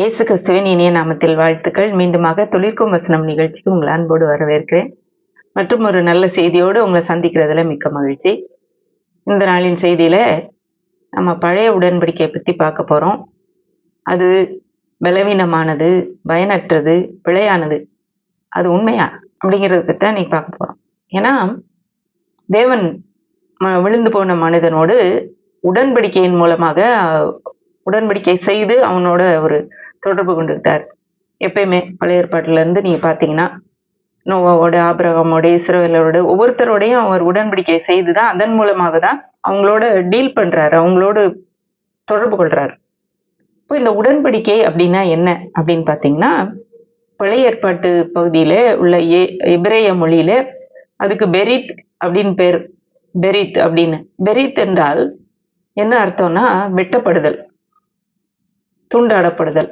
இயேசு கிறிஸ்துவின் இனிய நாமத்தில் வாழ்த்துக்கள். மீண்டுமாக துளிர்க்கும் வசனம் நிகழ்ச்சிக்கு உங்களை அன்போடு வரவேற்கிறேன். மற்றும் ஒரு நல்ல செய்தியோடு உங்களை சந்திக்கிறதுல மிக்க மகிழ்ச்சி. இந்த நாளின் செய்தியில நம்ம பழைய உடன்படிக்கையை பற்றி பார்க்க போறோம். அது பலவீனமானது, பயனற்றது, பிழையானது, அது உண்மையா அப்படிங்கிறத பற்றி தான் இன்னைக்கு பார்க்க போறோம். ஏன்னா தேவன் விழுந்து போன மனிதனோடு உடன்படிக்கையின் மூலமாக உடன்படிக்கை செய்து அவனோட ஒரு தொடர்பு கொண்டுகிட்டார். எப்பயுமே பழைய ஏற்பாட்டுல இருந்து நீங்க பாத்தீங்கன்னா நோவாவோட, ஆபிரகாமோட, இஸ்ரவேலோட ஒவ்வொருத்தரோடையும் அவர் உடன்படிக்கை செய்துதான் அதன் மூலமாக தான் அவங்களோட டீல் பண்றாரு, அவங்களோட தொடர்பு கொள்றாரு. இப்போ இந்த உடன்படிக்கை அப்படின்னா என்ன அப்படின்னு பாத்தீங்கன்னா, பழைய ஏற்பாட்டு பகுதியில உள்ள எபிரேய மொழியில அதுக்கு பெரித் அப்படின்னு பேர். பெரித் அப்படின்னு, பெரித் என்றால் என்ன அர்த்தம்னா வெட்டப்படுதல், துண்டாடப்படுதல்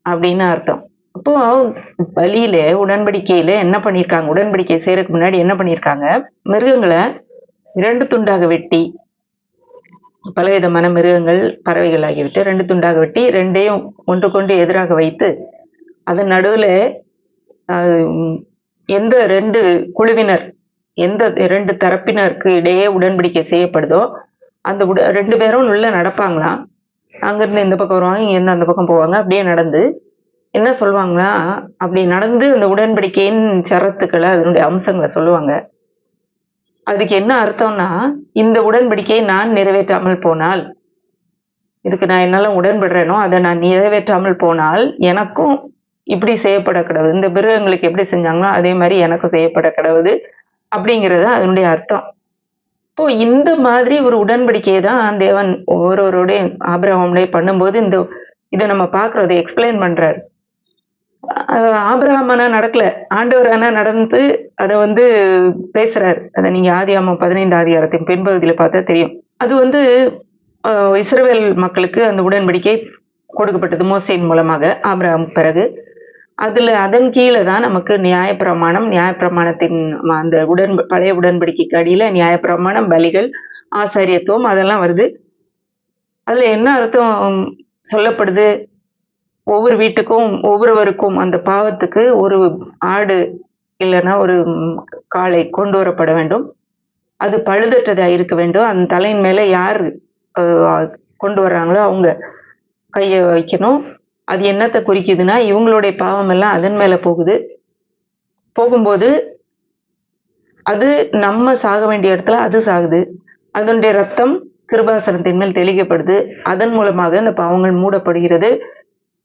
அப்படின்னு அர்த்தம். அப்போ பலியில உடன்படிக்கையில என்ன பண்ணியிருக்காங்க, உடன்படிக்கை செய்யறதுக்கு முன்னாடி என்ன பண்ணியிருக்காங்க, மிருகங்களை 2 துண்டாக வெட்டி, பலவிதமான மிருகங்கள், பறவைகள் ஆகிவிட்டு 2 துண்டாக வெட்டி 2ஐயும் ஒன்றுக்கொண்டு எதிராக வைத்து அதன் நடுவில் எந்த 2 குழுவினர், எந்த 2 தரப்பினருக்கு இடையே உடன்படிக்கை செய்யப்படுதோ அந்த 2 பேரும் உள்ள நடப்பாங்களாம். அங்கிருந்து இந்த பக்கம் வருவாங்க, இங்கேருந்து அந்த பக்கம் போவாங்க. அப்படியே நடந்து என்ன சொல்லுவாங்கன்னா, அப்படி நடந்து அந்த உடன்படிக்கையின் சரத்துக்களை, அதனுடைய அம்சங்களை சொல்லுவாங்க. அதுக்கு என்ன அர்த்தம்னா, இந்த உடன்படிக்கையை நான் நிறைவேற்றாமல் போனால், இதுக்கு நான் என்னெல்லாம் உடன்படுறேனோ அதை நான் நிறைவேற்றாமல் போனால் எனக்கும் இப்படி செய்யப்பட கிடவுது, இந்த மிருகங்களுக்கு எப்படி செஞ்சாங்களோ அதே மாதிரி எனக்கும் செய்யப்பட கிடவுது அப்படிங்கிறது அதனுடைய அர்த்தம். இப்போ இந்த மாதிரி ஒரு உடன்படிக்கையை தான் தேவன் ஒவ்வொருவருடைய ஆபிரகாமுடைய பண்ணும்போது இதை நம்ம பார்க்கறதை எக்ஸ்பிளைன் பண்றாரு. ஆபிரகாம் ஆனா நடக்கல, ஆண்டவர் ஆனா நடந்து அதை பேசுறாரு. அதை நீங்க ஆதியாகமம் 15 அதிகாரத்தின் பின்பகுதியில பார்த்தா தெரியும். அது இஸ்ரவேல் மக்களுக்கு அந்த உடன்படிக்கை கொடுக்கப்பட்டது மோசேயின் மூலமாக ஆபிரகாம் பிறகு. அதன் கீழே தான் நமக்கு நியாயப்பிரமாணத்தின் அந்த பழைய உடன்படிக்கைக்கு அடியில நியாயப்பிரமாணம், பலிகள், ஆசாரியத்துவம் அதெல்லாம் வருது. அதுல என்ன அர்த்தம் சொல்லப்படுது, ஒவ்வொரு வீட்டுக்கும் ஒவ்வொருவருக்கும் அந்த பாவத்துக்கு ஒரு ஆடு இல்லைன்னா ஒரு காளை கொண்டு வரப்பட வேண்டும். அது பழுதற்றதா இருக்க வேண்டும். அந்த தலையின் மேல யார் கொண்டு வர்றாங்களோ அவங்க கையை வைக்கணும். அது என்னத்தை குறிக்குதுன்னா, இவங்களுடைய பாவம் எல்லாம் அதன் மேல போகும்போது அது நம்ம சாக வேண்டிய இடத்துல அது சாகுது, அதனுடைய ரத்தம் கிருபாசனத்தின் மேல் தெளிக்கப்படுது, அதன் மூலமாக அந்த பாவங்கள் மூடப்படுகிறது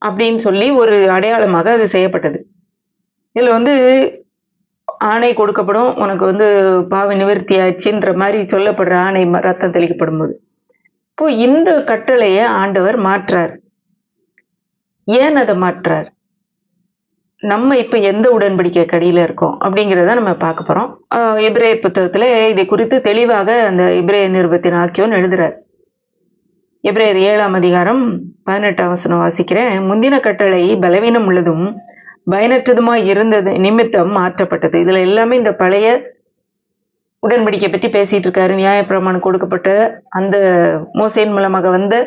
அப்படின்னு சொல்லி ஒரு அடையாளமாக அது செய்யப்பட்டது. இதுல ஆணை கொடுக்கப்படும், உனக்கு பாவ நிவர்த்தி ஆச்சுன்ற மாதிரி சொல்லப்படுற ஆணை ரத்தம் தெளிக்கப்படும் போது, இப்போ இந்த கட்டளையை ஆண்டவர் மாற்றார். ஏன் அதை மாற்றார்? நம்ம இப்ப எந்த உடன்படிக்கை கடியில இருக்கோம் அப்படிங்கிறத நம்ம பார்க்க போறோம். எபிரேயர் புத்தகத்துல இதை குறித்து தெளிவாக அந்த எபிரேயர் நிருபத்தின் ஆக்கியோன் எழுதுறார். எபிரேயர் 7ஆம் அதிகாரம் 18ஆம் வசனம் வாசிக்கிறேன். முந்தின கட்டளை பலவீனம் உள்ளதும் பயனற்றதுமாய் இருந்தது நிமித்தம் மாற்றப்பட்டது. இதுல எல்லாமே இந்த பழைய உடன்படிக்கை பற்றி பேசிட்டு இருக்காரு. நியாயப்பிரமாணம் கொடுக்கப்பட்ட அந்த மோசேயின் மூலமாக வந்த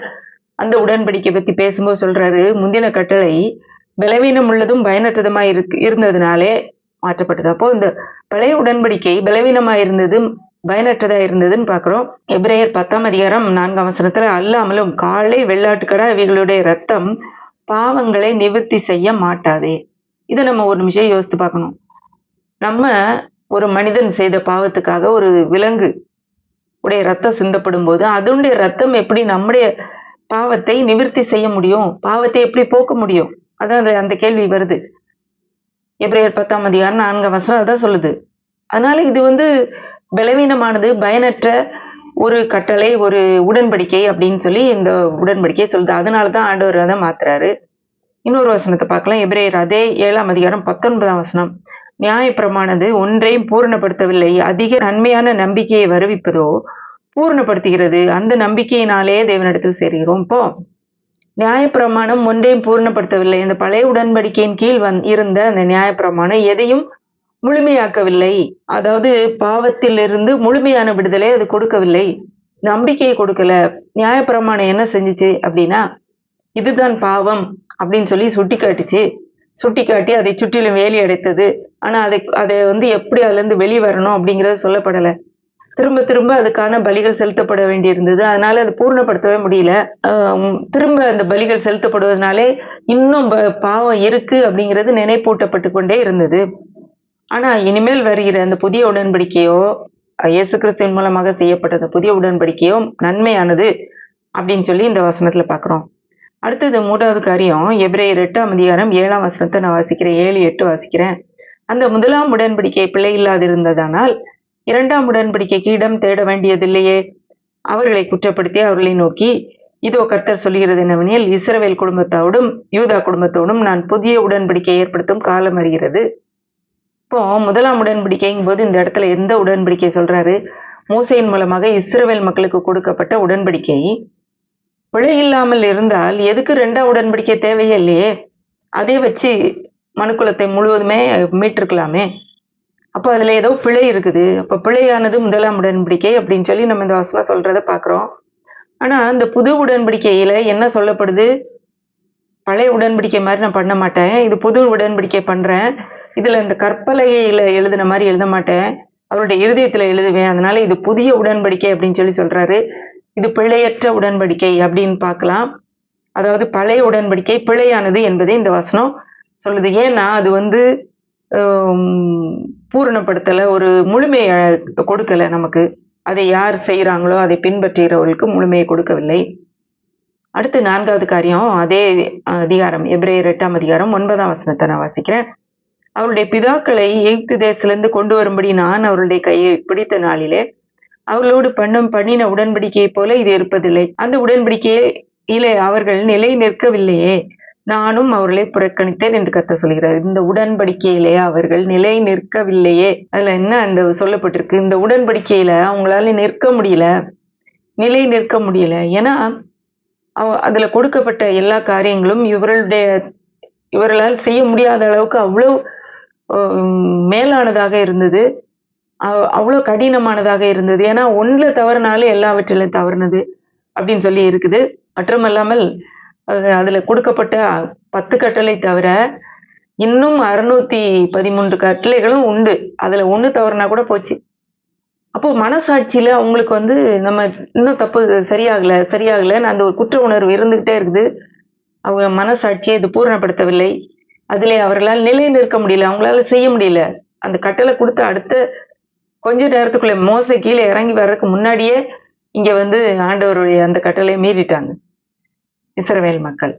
அந்த உடன்படிக்கை பத்தி பேசும்போது சொல்றாரு, முந்தின கட்டளை பலவீனம் உள்ளதும் பயனற்றதுமாய் இருந்ததுனாலே மாற்றப்பட்டது. அப்போ இந்த பழைய உடன்படிக்கை பலவீனமா இருந்தது, பயனற்றதா இருந்ததுன்னு பாக்குறோம். எபிரேயர் 10ஆம் அதிகாரம் 4ஆம் வசனத்துல, அல்லாமலும் காளை, வெள்ளாட்டுக்கடா இவைகளுடைய ரத்தம் பாவங்களை நிவர்த்தி செய்ய மாட்டாதே. இதை நம்ம ஒரு நிமிஷம் யோசித்து பார்க்கணும். நம்ம ஒரு மனிதன் செய்த பாவத்துக்காக ஒரு விலங்கு உடைய ரத்தம் சிந்தப்படும் போது அதனுடைய ரத்தம் எப்படி நம்முடைய பாவத்தை நிவர்த்தி செய்ய முடியும், பாவத்தை எப்படி போக்க முடியும்? அதான் அந்த கேள்வி வருது. எபிரேயர் 10ஆம் அதிகாரம் 4ஆம் வசனம் அதான் சொல்லுது. அதனால இது பலவீனமானது, பயனற்ற ஒரு கட்டளை, ஒரு உடன்படிக்கை அப்படின்னு சொல்லி இந்த உடன்படிக்கையை சொல்லுது. அதனாலதான் ஆண்டவர் அதை மாத்துறாரு. இன்னொரு வசனத்தை பார்க்கலாம். எபிரேயர் அதே 7ஆம் அதிகாரம் 19ஆம் வசனம், நியாயப்பிரமானது ஒன்றையும் பூரணப்படுத்தவில்லை, அதிக நன்மையான நம்பிக்கையை வருவிப்பதோ பூர்ணப்படுத்துகிறது, அந்த நம்பிக்கையினாலே தேவனிடத்தில் சேர்கிறோம். இப்போ நியாயப்பிரமாணம் ஒன்றையும் பூர்ணப்படுத்தவில்லை. இந்த பழைய உடன்படிக்கையின் கீழ் இருந்த அந்த நியாயப்பிரமாணம் எதையும் முழுமையாக்கவில்லை. அதாவது பாவத்திலிருந்து முழுமையான விடுதலை அது கொடுக்கவில்லை, நம்பிக்கையை கொடுக்கல. நியாயப்பிரமாணம் என்ன செஞ்சுச்சு அப்படின்னா, இதுதான் பாவம் அப்படின்னு சொல்லி சுட்டி காட்டுச்சு. சுட்டி காட்டி அதை சுற்றிலும் வேலி அடைத்தது. ஆனா அதை வந்து எப்படி அதுல இருந்து வெளியே வரணும் அப்படிங்கறது சொல்லப்படல. திரும்ப திரும்ப அதுக்கான பலிகள் செலுத்தப்பட வேண்டியிருந்தது. அதனால அது பூர்ணப்படுத்தவே முடியல. திரும்ப அந்த பலிகள் செலுத்தப்படுவதனாலே இன்னும் பாவம் இருக்கு அப்படிங்கிறது நினைப்பூட்டப்பட்டு கொண்டே இருந்தது. ஆனா இனிமேல் வருகிற அந்த புதிய உடன்படிக்கையோ, இயேசு கிறிஸ்துவின் மூலமாக செய்யப்பட்ட அந்த புதிய உடன்படிக்கையோ நன்மையானது அப்படின்னு சொல்லி இந்த வசனத்துல பாக்குறோம். அடுத்தது 3வது காரியம், எபிரேயர் 8ஆம் அதிகாரம் 7ஆம் வசனத்தை நான் வாசிக்கிறேன். 7, 8 வாசிக்கிறேன். அந்த முதலாம் உடன்படிக்கை பிழை இல்லாதிருந்ததானால் 2ஆம் உடன்படிக்கைக்கு இடம் தேட வேண்டியதில்லையே. அவர்களை குற்றப்படுத்தி அவர்களை நோக்கி, இதோ கர்த்தர் சொல்லுகிறது என்னவெனில், இஸ்ரவேல் குடும்பத்தோடும் யூதா குடும்பத்தோடும் நான் புதிய உடன்படிக்கை ஏற்படுத்தும் காலம் வருகிறது. இப்போ முதலாம் உடன்படிக்கைங்கும் போது இந்த இடத்துல எந்த உடன்படிக்கை சொல்றாரு? மோசேயின் மூலமாக இஸ்ரவேல் மக்களுக்கு கொடுக்கப்பட்ட உடன்படிக்கை. பிழை இல்லாமல் இருந்தால் எதுக்கு 2ஆம் உடன்படிக்கை தேவையே இல்லையே. அதை வச்சு மனுக்குலத்தை முழுவதுமே மீட்டிருக்கலாமே. அப்போ அதுல ஏதோ பிழை இருக்குது. அப்ப பிழையானது முதலாம் உடன்படிக்கை அப்படின்னு சொல்லி நம்ம இந்த வசனம் சொல்றத பாக்குறோம். ஆனா இந்த புது உடன்படிக்கையில என்ன சொல்லப்படுது? பழைய உடன்படிக்கை மாதிரி நான் பண்ண மாட்டேன், இது புது உடன்படிக்கை பண்றேன். இதுல இந்த கற்பலகையில எழுதின மாதிரி எழுத மாட்டேன், அவருடைய இருதயத்துல எழுதுவேன். அதனால இது புதிய உடன்படிக்கை அப்படின்னு சொல்லி சொல்றாரு. இது பிழையற்ற உடன்படிக்கை அப்படின்னு பார்க்கலாம். அதாவது பழைய உடன்படிக்கை பிழையானது என்பதை இந்த வசனம் சொல்லுது. ஏன்னா அது வந்து பூரணப்படுத்தல, ஒரு முழுமையை கொடுக்கல நமக்கு. அதை யார் செய்யறாங்களோ அதை பின்பற்றுகிறவர்களுக்கு முழுமையை கொடுக்கவில்லை. அடுத்து 4வது காரியம், அதே அதிகாரம் எபிரேயர் 8ஆம் அதிகாரம் 9ஆம் வசனத்தை நான் வாசிக்கிறேன். அவருடைய பிதாக்களை எகிப்து தேசத்திலிருந்து கொண்டு வரும்படி நான் அவருடைய கையை பிடித்த நாளிலே அவர்களோடு பண்ணின உடன்படிக்கையை போல இது இருப்பதில்லை. அந்த உடன்படிக்கையிலே அவர்கள் நிலை நிற்கவில்லையே, நானும் அவர்களை புறக்கணித்தேன் என்று கர்த்தர் சொல்கிறார். இந்த உடன்படிக்கையிலே அவர்கள் நிலை நிற்கவில்லையே, அதுல என்ன அந்த சொல்லப்பட்டிருக்கு? இந்த உடன்படிக்கையில அவங்களால நிற்க முடியல, நிலை நிற்க முடியல. ஏன்னா அதுல கொடுக்கப்பட்ட எல்லா காரியங்களும் இவர்களால் செய்ய முடியாத அளவுக்கு அவ்வளவு மேலானதாக இருந்தது, அவ்வளவு கடினமானதாக இருந்தது. ஏன்னா ஒன்றுல தவறுனாலும் எல்லாவற்றிலும் தவறுனது அப்படின்னு சொல்லி இருக்குது. மட்டுமல்லாமல் அதுல கொடுக்கப்பட்ட 10 கட்டளை தவிர இன்னும் 613 கட்டளைகளும் உண்டு. அதுல 1 தவறுனா கூட போச்சு. அப்போ மனசாட்சியில அவங்களுக்கு வந்து நம்ம இன்னும் தப்பு சரியாகலன்னு அந்த ஒரு குற்ற உணர்வு இருந்துகிட்டே இருக்குது. அவங்க மனசாட்சியை இது பூரணப்படுத்தவில்லை. அதிலே அவர்களால் நிலை நிற்க முடியல, அவங்களால செய்ய முடியல. அந்த கட்டளை கொடுத்த அடுத்த கொஞ்ச நேரத்துக்குள்ள மோசே கீழே இறங்கி வர்றதுக்கு முன்னாடியே இங்க வந்து ஆண்டவருடைய அந்த கட்டளையை மீறிட்டாங்க இஸ்ரவேல் மக்கள்.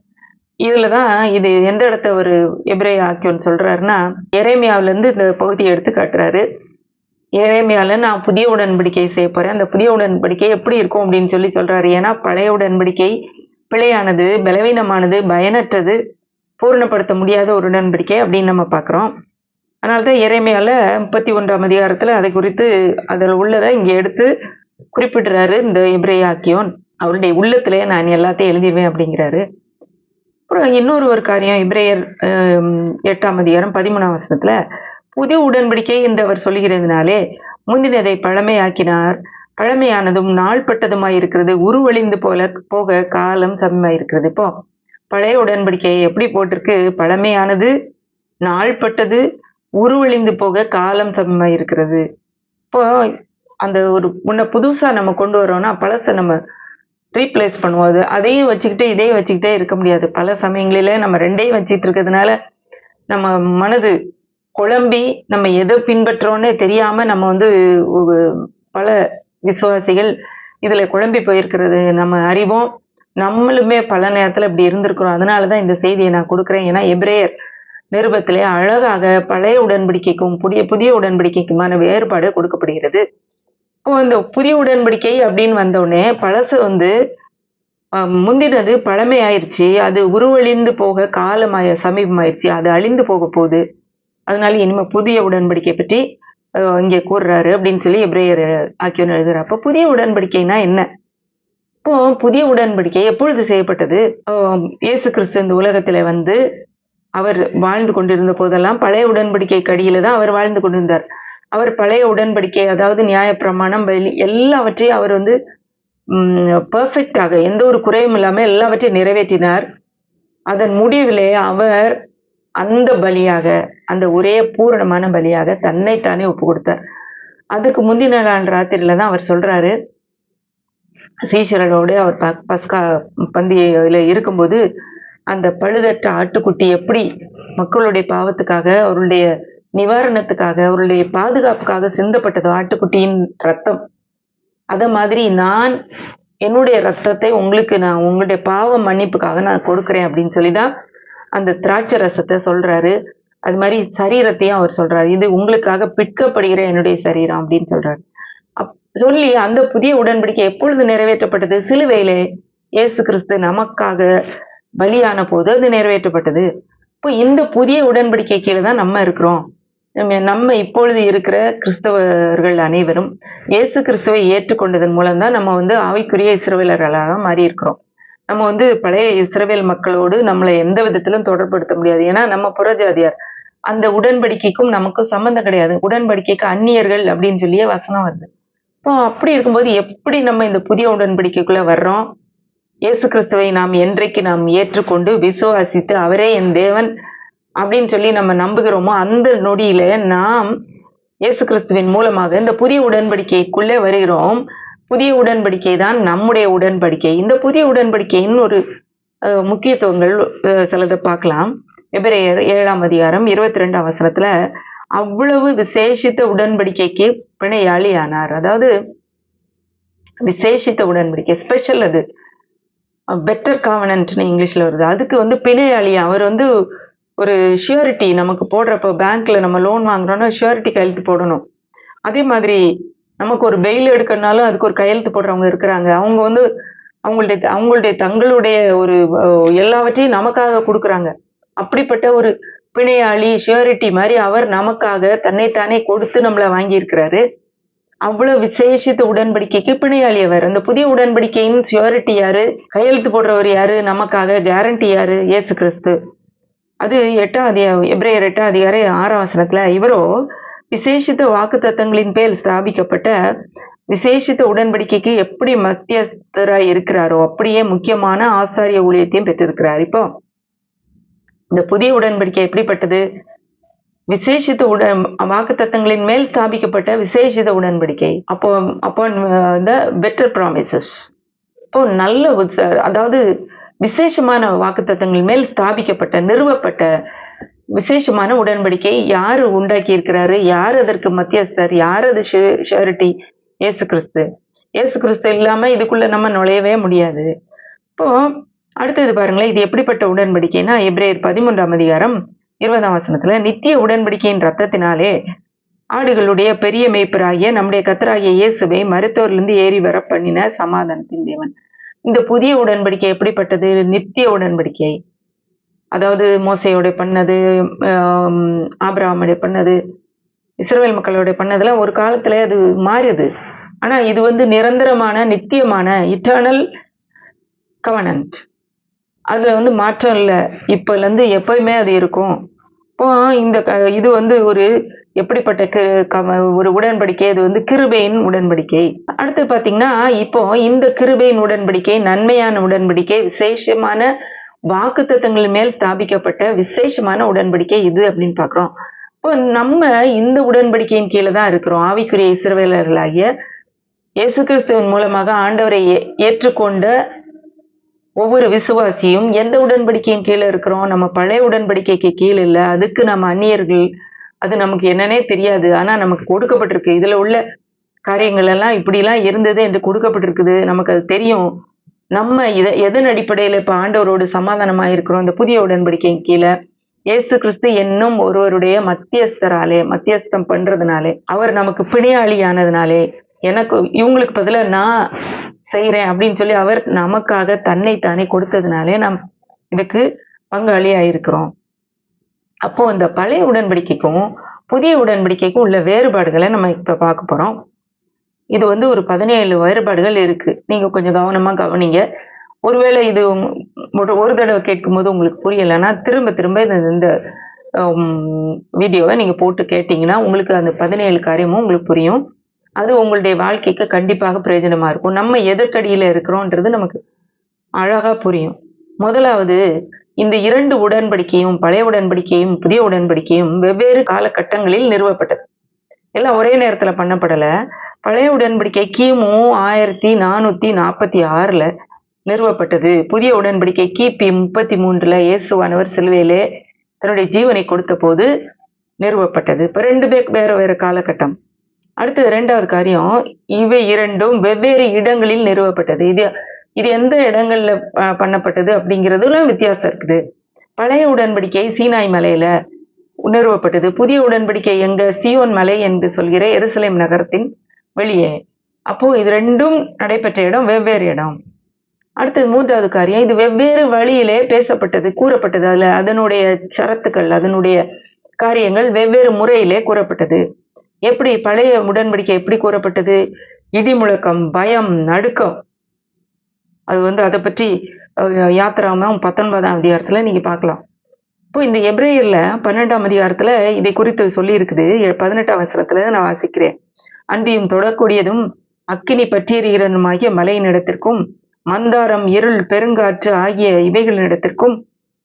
இதுலதான் இது எந்த இடத்த ஒரு எபிரேய ஆக்கியோன் சொல்றாருன்னா, எரேமியாவில இருந்து இந்த பகுதியை எடுத்து காட்டுறாரு. எரேமியால நான் புதிய உடன்படிக்கை செய்ய போறேன், அந்த புதிய உடன்படிக்கை எப்படி இருக்கும் அப்படின்னு சொல்லி சொல்றாரு. ஏன்னா பழைய உடன்படிக்கை பிழையானது, பலவீனமானது, பயனற்றது, பூரணப்படுத்த முடியாத ஒரு உடன்படிக்கை அப்படின்னு நம்ம பாக்குறோம். அதனாலதான் எரேமியால 31ஆம் அதிகாரத்துல அதை குறித்து அதில் உள்ளதை இங்க எடுத்து குறிப்பிடுறாரு இந்த எபிரேய ஆக்கியோன். அவருடைய உள்ளத்திலே நான் எல்லாத்தையும் எழுதிடுவேன் அப்படிங்கிறாரு. அப்புறம் இன்னொரு ஒரு காரியம், எபிரேயர் 8ஆம் அதிகாரம் 13ஆம் வசனத்துல புதிய உடன்படிக்கை என்று அவர் சொல்லுகிறதுனாலே முந்தினதை பழமையாக்கினார், பழமையானதும் நாள்பட்டதுமாயிருக்கிறது, உருவழிந்து போக காலம் சமயமாயிருக்கிறது. இப்போ பழைய உடன்படிக்கை எப்படி போட்டிருக்கு? பழமையானது, நாள்பட்டது, உருவழிந்து போக காலம் சமயமாயிருக்கிறது. இப்போ அந்த ஒரு முன்ன புதுசா நம்ம கொண்டு வரோம்னா பழசை நம்ம ரீப்ளேஸ் பண்ணுவோம். அதையும் வச்சுக்கிட்டே இதையும் வச்சுக்கிட்டே இருக்க முடியாது. பல சமயங்களில நம்ம 2ஐயும் வச்சுட்டு இருக்கிறதுனால நம்ம மனது குழம்பி நம்ம எதை பின்பற்றோன்னே தெரியாம நம்ம வந்து பல விசுவாசிகள் இதுல குழம்பி போயிருக்கிறது நம்ம அறிவோம். நம்மளுமே பல நேரத்துல இப்படி இருந்திருக்கிறோம். அதனாலதான் இந்த செய்தியை நான் கொடுக்குறேன். ஏன்னா எபிரேயர் நிருபத்திலே அழகாக பழைய உடன்படிக்கைக்கும் புதிய உடன்படிக்கைக்குமான வேறுபாடு கொடுக்கப்படுகிறது. இப்போ இந்த புதிய உடன்படிக்கை அப்படின்னு வந்தோடனே பழசு வந்து முந்தினது பழமை ஆயிடுச்சு, அது உருவழிந்து போக சமீபமாயிருச்சு, அது அழிந்து போக போகுது. அதனால இனிமே புதிய உடன்படிக்கை பற்றி இங்கே கூறுறாரு அப்படின்னு சொல்லி எபிரேயர் ஆக்கியோன் எழுதுறாரு. அப்போ புதிய உடன்படிக்கைனா என்ன? இப்போ புதிய உடன்படிக்கை எப்பொழுது செய்யப்பட்டது? இயேசு கிறிஸ்து இந்த உலகத்துல வந்து அவர் வாழ்ந்து கொண்டிருந்த போதெல்லாம் பழைய உடன்படிக்கை கடியில தான் அவர் வாழ்ந்து கொண்டிருந்தார். அவர் பழைய உடன்படிக்கை, அதாவது நியாயப்பிரமாணம், எல்லாவற்றையும் அவர் வந்து பெர்ஃபெக்டாக எந்த ஒரு குறையும் இல்லாம எல்லாவற்றையும் நிறைவேற்றினார். அதன் முடிவிலே அவர் அந்த பலியாக, அந்த ஒரே பூரணமான பலியாக தன்னைத்தானே ஒப்பு கொடுத்தார். அதுக்கு முந்தின நாள் ராத்திரியில தான் அவர் சொல்றாரு, சீஷர்களோடு அவர் பஸ்கா பந்தியில இருக்கும்போது, அந்த பழுதற்ற ஆட்டுக்குட்டி எப்படி மக்களுடைய பாவத்துக்காக, அவருடைய நிவாரணத்துக்காக, அவருடைய பாதுகாப்புக்காக சிந்தப்பட்டதோ ஆட்டுக்குட்டியின் ரத்தம், அத மாதிரி நான் என்னுடைய ரத்தத்தை நான் உங்களுடைய பாவ மன்னிப்புக்காக நான் கொடுக்கிறேன் அப்படின்னு சொல்லிதான் அந்த திராட்சை ரசத்தை சொல்றாரு. அது மாதிரி சரீரத்தையும் அவர் சொல்றாரு, இது உங்களுக்காக பிற்கப்படுகிற என்னுடைய சரீரம் அப்படின்னு சொல்றாரு. சொல்லி அந்த புதிய உடன்படிக்கை எப்பொழுது நிறைவேற்றப்பட்டது? சிலுவையிலே இயேசு கிறிஸ்து நமக்காக பலியான போது அது நிறைவேற்றப்பட்டது. இப்போ இந்த புதிய உடன்படிக்கை கீழே தான் நம்ம இருக்கிறோம். நம்ம இப்பொழுது இருக்கிற கிறிஸ்தவர்கள் அனைவரும் இயேசு கிறிஸ்துவை ஏற்றுக்கொண்டதன் மூலம் தான் நம்ம ஆவிக்குரிய இஸ்ரவேலர்களாக மாறி இருக்கிறோம். நம்ம பழைய இஸ்ரவேல் மக்களோடு நம்மளை எந்த விதத்திலும் தொடர்படுத்த முடியாது. ஏன்னா நம்ம புறஜாதியார். அந்த உடன்படிக்கைக்கும் நமக்கும் சம்பந்தம் கிடையாது. உடன்படிக்கைக்கு அந்நியர்கள் அப்படின்னு சொல்லியே வசனம் வருது. இப்போ அப்படி இருக்கும்போது எப்படி நம்ம இந்த புதிய உடன்படிக்கைக்குள்ள வர்றோம்? இயேசு கிறிஸ்துவை என்றைக்கு நாம் ஏற்றுக்கொண்டு விசுவாசித்து அவரே என் தேவன் அப்படின்னு சொல்லி நம்ம நம்புகிறோமோ அந்த நொடியில நாம் இயேசு கிறிஸ்துவின் மூலமாக இந்த புதிய உடன்படிக்கைக்குள்ளே வருகிறோம். புதிய உடன்படிக்கை தான் நம்முடைய உடன்படிக்கை. இந்த புதிய உடன்படிக்கையின் ஒரு முக்கியத்துவங்கள் சிலதை பார்க்கலாம். எபிரேயர் 7ஆம் அதிகாரம் 22ஆம் வசனத்துல அவ்வளவு விசேஷித்த உடன்படிக்கைக்கு பிணையாளி ஆனார். அதாவது விசேஷித்த உடன்படிக்கை, ஸ்பெஷல், அது பெட்டர் காவனன்ட்னு இங்கிலீஷ்ல வருது. அதுக்கு பிணையாளி அவர் ஒரு ஷியூரிட்டி நமக்கு போடுறப்போ, பேங்க்ல நம்ம லோன் வாங்குறோம்னா ஷியூரிட்டி கையெழுத்து போடணும். அதே மாதிரி நமக்கு ஒரு பெயில் எடுக்கணும்னாலும் அதுக்கு ஒரு கையெழுத்து போடுறவங்க இருக்கிறாங்க. அவங்க அவங்களுடைய தங்களுடைய ஒரு எல்லாவற்றையும் நமக்காக கொடுக்குறாங்க. அப்படிப்பட்ட ஒரு பிணையாளி, ஷியூரிட்டி மாதிரி அவர் நமக்காக தன்னைத்தானே கொடுத்து நம்மளை வாங்கியிருக்கிறாரு. அவ்வளவு விசேஷித்த உடன்படிக்கைக்கு பிணையாளி அவர். அந்த புதிய உடன்படிக்கையின் ஷியூரிட்டி யாரு? கையெழுத்து போடுறவர் யாரு? நமக்காக கேரண்டி யாரு? இயேசு கிறிஸ்து. அது எபிரேயர் 8ஆம் அதிகாரம் 6ஆம் வசனத்துல இவரோ விசேஷித்த வாக்கு தத்தங்களின் பேர் ஸ்தாபிக்கப்பட்ட விசேஷித்த உடன்படிக்கைக்கு எப்படி மத்தியஸ்தராய் இருக்கிறாரோ அப்படியே முக்கியமான ஆசாரிய ஊழியத்தையும் பெற்றிருக்கிறார். இப்போ இந்த புதிய உடன்படிக்கை எப்படிப்பட்டது? விசேஷித்த வாக்கு தத்தங்களின் மேல் ஸ்தாபிக்கப்பட்ட விசேஷித்த உடன்படிக்கை. அப்போ இந்த பெட்டர் ப்ராமிசஸ். இப்போ நல்ல, அதாவது விசேஷமான வாக்கு தத்தங்கள் மேல் ஸ்தாபிக்கப்பட்ட, நிறுவப்பட்ட விசேஷமான உடன்படிக்கை யாரு உண்டாக்கி இருக்கிறாரு? யார் அதற்கு மத்தியஸ்தர்? யார் அது ஷூரிட்டி? இயேசு கிறிஸ்து. இயேசு கிறிஸ்து இல்லாம இதுக்குள்ள நம்ம நுழையவே முடியாது. இப்போ அடுத்தது பாருங்களேன், இது எப்படிப்பட்ட உடன்படிக்கைன்னா எபிரேயர் 13ஆம் அதிகாரம் 20ஆம் வசனத்துல நித்திய உடன்படிக்கையின் ரத்தத்தினாலே ஆடுகளுடைய பெரிய மேய்ப்பராகிய நம்முடைய கர்த்தராகிய இயேசுவை மருத்துவரிலிருந்து ஏறி வர பண்ணின சமாதானத்தின் தேவன். இந்த புதிய உடன்படிக்கை எப்படிப்பட்டது? நித்திய உடன்படிக்கை. அதாவது மோசையோட பண்ணது, ஆபிரகாமோட பண்ணது, இஸ்ரவேல் மக்களோட பண்ணதெல்லாம் ஒரு காலத்துல அது மாறுது. ஆனா இது நிரந்தரமான, நித்தியமான, இட்டர்னல் கவனன்ட். அதுல மாற்றம் இல்லை. இப்பல இருந்து எப்பயுமே அது இருக்கும். இப்போ இது ஒரு எப்படிப்பட்ட ஒரு உடன்படிக்கை? இது கிருபையின் உடன்படிக்கை. அடுத்து பாத்தீங்கன்னா, இப்போ இந்த கிருபையின் உடன்படிக்கை நன்மையான உடன்படிக்கை, விசேஷமான வாக்குத்தத்தங்கள் மேல் ஸ்தாபிக்கப்பட்ட விசேஷமான உடன்படிக்கை இது அப்படின்னு பாக்குறோம். இப்போ நம்ம இந்த உடன்படிக்கையின் கீழே தான் இருக்கிறோம். ஆவிக்குரிய இஸ்ரவேலர்களாகிய இயேசு கிறிஸ்துவின் மூலமாக ஆண்டவரை ஏற்றுக்கொண்ட ஒவ்வொரு விசுவாசியும் எந்த உடன்படிக்கையின் கீழே இருக்கிறோம்? நம்ம பழைய உடன்படிக்கைக்கு கீழே இல்லை. அதுக்கு நம்ம அந்நியர்கள். அது நமக்கு என்னன்னே தெரியாது. ஆனா நமக்கு கொடுக்கப்பட்டிருக்கு. இதுல உள்ள காரியங்கள் எல்லாம் இப்படிலாம் இருந்தது என்று கொடுக்கப்பட்டிருக்குது. நமக்கு அது தெரியும். நம்ம எதன் அடிப்படையில இப்ப ஆண்டவரோடு சமாதானமா இருக்கிறோம்? இந்த புதிய உடன்படிக்கையின் கீழே இயேசு கிறிஸ்து என்னும் ஒருவருடைய மத்தியஸ்தம் பண்றதுனாலே, அவர் நமக்கு பிணையாளியானதுனாலே, இவங்களுக்கு பதிலா நான் செய்யறேன் அப்படின்னு சொல்லி அவர் நமக்காக தன்னைத்தானே கொடுத்ததுனாலே நாம் இதுக்கு பங்காளியாயிருக்கிறோம். அப்போ இந்த பழைய உடன்படிக்கைக்கும் புதிய உடன்படிக்கைக்கும் உள்ள வேறுபாடுகளை நம்ம இப்ப பார்க்க போறோம். இது ஒரு 17 வேறுபாடுகள் இருக்கு. நீங்க கொஞ்சம் கவனமா கவனிங்க. ஒருவேளை இது ஒரு தடவை கேட்கும் போது உங்களுக்கு புரியலைன்னா திரும்ப திரும்ப இந்த வீடியோவை நீங்க போட்டு கேட்டீங்கன்னா உங்களுக்கு அந்த 17 காரியமும் உங்களுக்கு புரியும். அது உங்களுடைய வாழ்க்கைக்கு கண்டிப்பாக பிரயோஜனமா இருக்கும். நம்ம எதற்கடியில இருக்கிறோம்ன்றது நமக்கு அழகா புரியும். முதலாவது, இந்த 2 உடன்படிக்கையும், பழைய உடன்படிக்கையும் புதிய உடன்படிக்கையும் வெவ்வேறு காலகட்டங்களில் நிறுவப்பட்டது. எல்லாம் ஒரே நேரத்துல பண்ணப்படல. பழைய உடன்படிக்கை கிமு 1446ல நிறுவப்பட்டது. புதிய உடன்படிக்கை கிபி 33ல இயேசுவானவர் சிலுவையிலே தன்னுடைய ஜீவனை கொடுத்த போது நிறுவப்பட்டது. இப்ப 2 வேற வேற காலகட்டம். அடுத்தது 2வது காரியம், இவை 2ம் வெவ்வேறு இடங்களில் நிறுவப்பட்டது. இது எந்த இடங்கள்ல பண்ணப்பட்டது அப்படிங்கிறதுல வித்தியாசம் இருக்குது. பழைய உடன்படிக்கை சீனாய் மலையில நிறுவப்பட்டது. புதிய உடன்படிக்கை எங்க? சீயோன் மலை என்று சொல்கிற எருசலேம் நகரத்தின் வெளியே. அப்போ இது 2ம் நடைபெற்ற இடம் வெவ்வேறு இடம். அடுத்தது 3வது காரியம், இது வெவ்வேறு வழியிலே பேசப்பட்டது, கூறப்பட்டது. அதுல அதனுடைய சரத்துக்கள், அதனுடைய காரியங்கள் வெவ்வேறு முறையிலே கூறப்பட்டது. எப்படி பழைய உடன்படிக்கை எப்படி கூறப்பட்டது? இடி முழக்கம், பயம், நடுக்கம். அது அதை பற்றி யாத்திராகமம் 19ஆம் அதிகாரத்துல நீங்க பார்க்கலாம். இப்போ இந்த எபிரேயர்ல 12ஆம் அதிகாரத்துல இதை குறித்து சொல்லி இருக்குது. 18ஆம் வசனத்துல நான் வாசிக்கிறேன். அன்றியும் தொடக்கூடியதும் அக்கினி பற்றியெறிகிறதுமாகிய மலையினிடத்திற்கும் மந்தாரம், இருள், பெருங்காற்று ஆகிய இவைகளினிடத்திற்கும்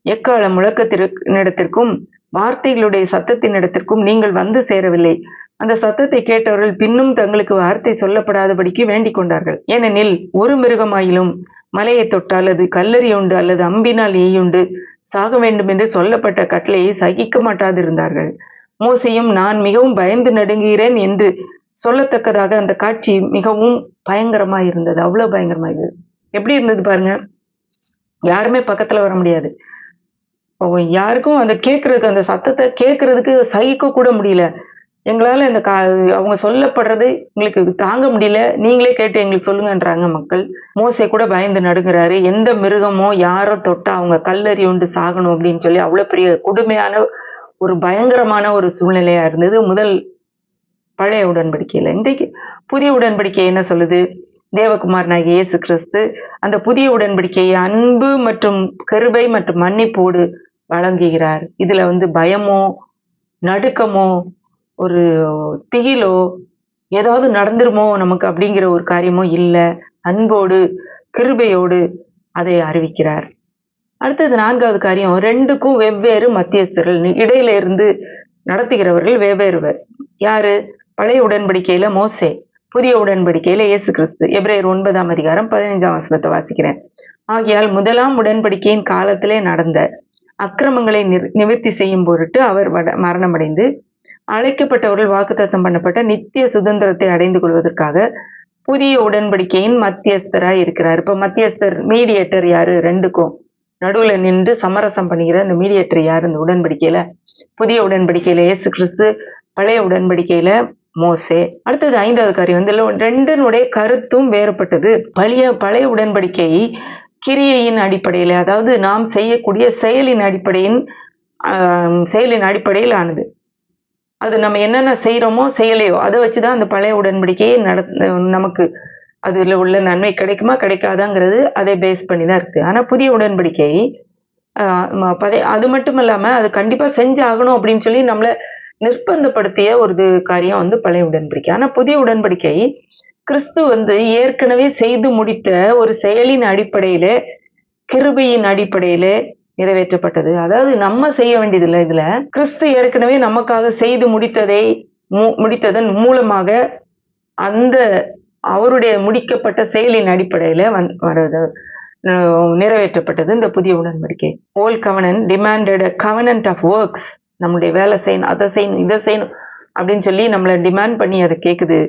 எக்கால முழக்கத்தினிடத்திற்கும் வார்த்தைகளுடைய சத்தத்தினிடத்திற்கும் நீங்கள் வந்து சேரவில்லை. அந்த சத்தத்தை கேட்டவர்கள் பின்னும் தங்களுக்கு வார்த்தை சொல்லப்படாதபடிக்கு வேண்டிக் கொண்டார்கள். ஏனெனில் ஒரு மிருகமாயிலும் மலையை தொட்டால் அது கல்லெறியுண்டு அல்லது அம்பினால் எய்யுண்டு சாக வேண்டும் என்று சொல்லப்பட்ட கட்டளையை சகிக்க மாட்டாதிருந்தார்கள். மோசேயும் நான் மிகவும் பயந்து நடுங்குகிறேன் என்று சொல்லத்தக்கதாக அந்த காட்சி மிகவும் பயங்கரமாய் இருந்தது. அவ்வளவு பயங்கரமாய் இருந்தது. எப்படி இருந்தது பாருங்க. யாருமே பக்கத்துல வர முடியாது. யாருக்கும் அந்த கேட்கறதுக்கு, அந்த சத்தத்தை கேட்கறதுக்கு சகிக்க கூட முடியல. எங்களால இந்த அவங்க சொல்லப்படுறது எங்களுக்கு தாங்க முடியல, நீங்களே கேட்டு எங்களுக்கு சொல்லுங்கன்றாங்க மக்கள். மோசே கூட பயந்து நடுங்குறாரு. எந்த மிருகமோ யாரோ தொட்டா அவங்க கல்லறி உண்டு சாகணும் அப்படின்னு சொல்லி அவ்வளவு பெரிய கொடுமையான ஒரு பயங்கரமான ஒரு சூழ்நிலையா இருந்தது முதல் பழைய உடன்படிக்கையில. இன்றைக்கு புதிய உடன்படிக்கை என்ன சொல்லுது? தேவகுமாரனாகிய இயேசு கிறிஸ்து அந்த புதிய உடன்படிக்கையை அன்பு மற்றும் கிருபை மற்றும் மன்னிப்போடு வழங்குகிறார். இதுல பயமோ நடுக்கமோ ஒரு திகிலோ ஏதாவது நடந்துருமோ நமக்கு அப்படிங்கிற ஒரு காரியமோ இல்லை. அன்போடு கிருபையோடு அதை அறிவிக்கிறார். அடுத்தது 4வது காரியம், 2க்கும் வெவ்வேறு மத்தியஸ்தர்கள், இடையில இருந்து நடத்துகிறவர்கள் வெவ்வேறுவர். யாரு? பழைய உடன்படிக்கையில மோசே, புதிய உடன்படிக்கையில இயேசு கிறிஸ்து. எபிரேயர் 9ஆம் அதிகாரம் 15ஆம் வசனத்தை வாசிக்கிறேன். ஆகையால் முதலாம் உடன்படிக்கையின் காலத்திலே நடந்த அக்கிரமங்களை நிவர்த்தி செய்யும் பொருட்டு அவர் மரணமடைந்து அழைக்கப்பட்டவர்கள் வாக்குத்தத்தம் பண்ணப்பட்ட நித்திய சுதந்திரத்தை அடைந்து கொள்வதற்காக புதிய உடன்படிக்கையின் மத்தியஸ்தராய் இருக்கிறார். இப்ப மத்தியஸ்தர், மீடியேட்டர் யாரு? 2க்கும் நடுவுல நின்று சமரசம் பண்ணுகிற அந்த மீடியேட்டர் யாரு? இந்த உடன்படிக்கையில புதிய உடன்படிக்கையில இயேசு கிறிஸ்து, பழைய உடன்படிக்கையில மோசே. அடுத்தது 5வது காரியம், 2னுடைய கருத்தும் வேறுபட்டது. பழைய உடன்படிக்கை கிரியையின் அடிப்படையில, அதாவது நாம் செய்யக்கூடிய செயலின் அடிப்படையில் ஆனது. அது நம்ம என்னென்ன செய்யறோமோ செயலையோ அதை வச்சுதான் அந்த பழைய உடன்படிக்கையை நமக்கு அதுல உள்ள நன்மை கிடைக்குமா கிடைக்காதாங்கிறது அதை பேஸ் பண்ணி தான் இருக்கு. ஆனா புதிய உடன்படிக்கை அது மட்டும் இல்லாம அது கண்டிப்பா செஞ்சாகணும் அப்படின்னு சொல்லி நம்மளை நிர்பந்தப்படுத்திய ஒரு காரியம் பழைய உடன்படிக்கை. ஆனா புதிய உடன்படிக்கை கிறிஸ்து ஏற்கனவே செய்து முடித்த ஒரு செயலின் அடிப்படையில, கிருபையின் அடிப்படையில நிறைவேற்றப்பட்டது. அதாவது நம்ம செய்ய வேண்டியதில்லை. இதுல கிறிஸ்து ஏற்கனவே நமக்காக செய்து முடித்ததன் மூலமாக அந்த அவருடைய முடிக்கப்பட்ட செயலின் அடிப்படையில நிறைவேற்றப்பட்டது இந்த புதிய உடன்படிக்கை. Old covenant demanded covenant of works. நம்மளுடைய வேலை செய்யணும், அதை செய்யணும், இதை செய்யணும் அப்படின்னு சொல்லி நம்மளை டிமாண்ட் பண்ணி அதை கேக்குது.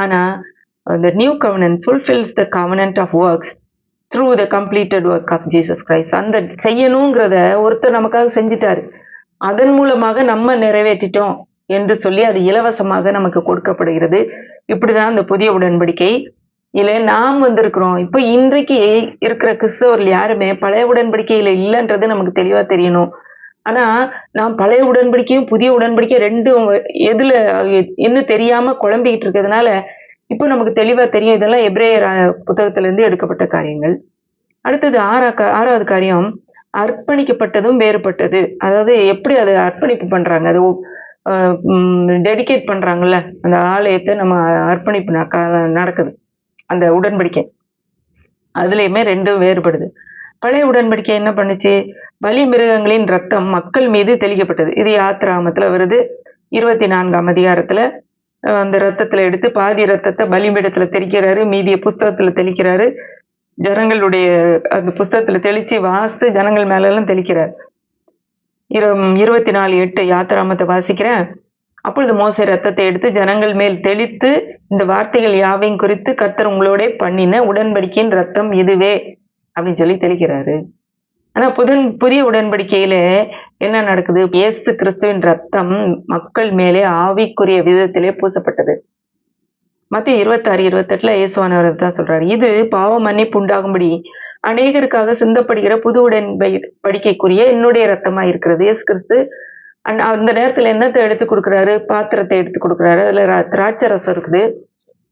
ஆனா the new covenant fulfills the covenant of works through the completed work of Jesus Christ. அந்த செய்யணுங்கிறத ஒருத்தர் நமக்காக செஞ்சிட்டாரு, அதன் மூலமாக நம்ம நிறைவேற்றிட்டோம் என்று சொல்லி அது இலவசமாக நமக்கு கொடுக்கப்படுகிறது. இப்படிதான் இந்த புதிய உடன்படிக்கை இல்ல நாம் வந்திருக்கிறோம். இப்ப இன்றைக்கு இருக்கிற கிறிஸ்தவர்கள் யாருமே பழைய உடன்படிக்கையில இல்லைன்றது நமக்கு தெளிவா தெரியணும். ஆனா நாம் பழைய உடன்படிக்கையும் புதிய உடன்படிக்கை 2ம் எதுல என்ன தெரியாம குழம்பிக்கிட்டு இருக்கிறதுனால இப்போ நமக்கு தெளிவா தெரியும். இதெல்லாம் எபிரேயர் புத்தகத்துல இருந்து எடுக்கப்பட்ட காரியங்கள். அடுத்தது 6வது காரியம், அர்ப்பணிக்கப்பட்டதும் வேறுபட்டது. அதாவது எப்படி அதை அர்ப்பணிப்பு பண்றாங்க, அது டெடிகேட் பண்றாங்கல்ல, அந்த ஆலயத்தை நம்ம அர்ப்பணிப்பு நடக்குது அந்த உடன்படிக்கை. அதுலயுமே 2ம் வேறுபடுது. பழைய உடன்படிக்கை என்ன பண்ணுச்சு? பலி மிருகங்களின் ரத்தம் மக்கள் மீது தெளிக்கப்பட்டது. இது யாத்திராகமத்துல வருது. 24ஆம் அதிகாரத்துல அந்த ரத்தத்துல எடுத்து பாதி ரத்தத்தை பலிபீடத்துல தெளிக்கிறாரு, மீதிய புஸ்தகத்துல தெளிக்கிறாரு. ஜனங்களுடைய அந்த புஸ்தகத்துல தெளிச்சு வாசித்து ஜனங்கள் மேல எல்லாம் தெளிக்கிறார். 24:8 யாத்திராகமத்தை வாசிக்கிறேன். அப்பொழுது மோசே ரத்தத்தை எடுத்து ஜனங்கள் மேல் தெளித்து, இந்த வார்த்தைகள் யாவையும் குறித்து கர்த்தர் உங்களோட பண்ணின உடன்படிக்கையின் ரத்தம் இதுவே அப்படின்னு சொல்லி தெளிக்கிறாரு. ஆனா புதிய உடன்படிக்கையில என்ன நடக்குது? இயேசு கிறிஸ்துவின் ரத்தம் மக்கள் மேலே ஆவிக்குரிய விதத்திலே பூசப்பட்டது. மத்திய 26:28 இயேசுவானவர் தான் சொல்றாரு, இது பாவ மன்னிப்பு உண்டாகும்படி அநேகருக்காக சிந்தப்படுகிற புது உடன்படிக்கைக்குரிய என்னுடைய ரத்தமா இருக்கிறது. இயேசு கிறிஸ்து அந்த நேரத்துல என்னத்தை எடுத்து கொடுக்குறாரு? பாத்திரத்தை எடுத்து கொடுக்குறாரு. அதுல திராட்சை ரசம் இருக்குது.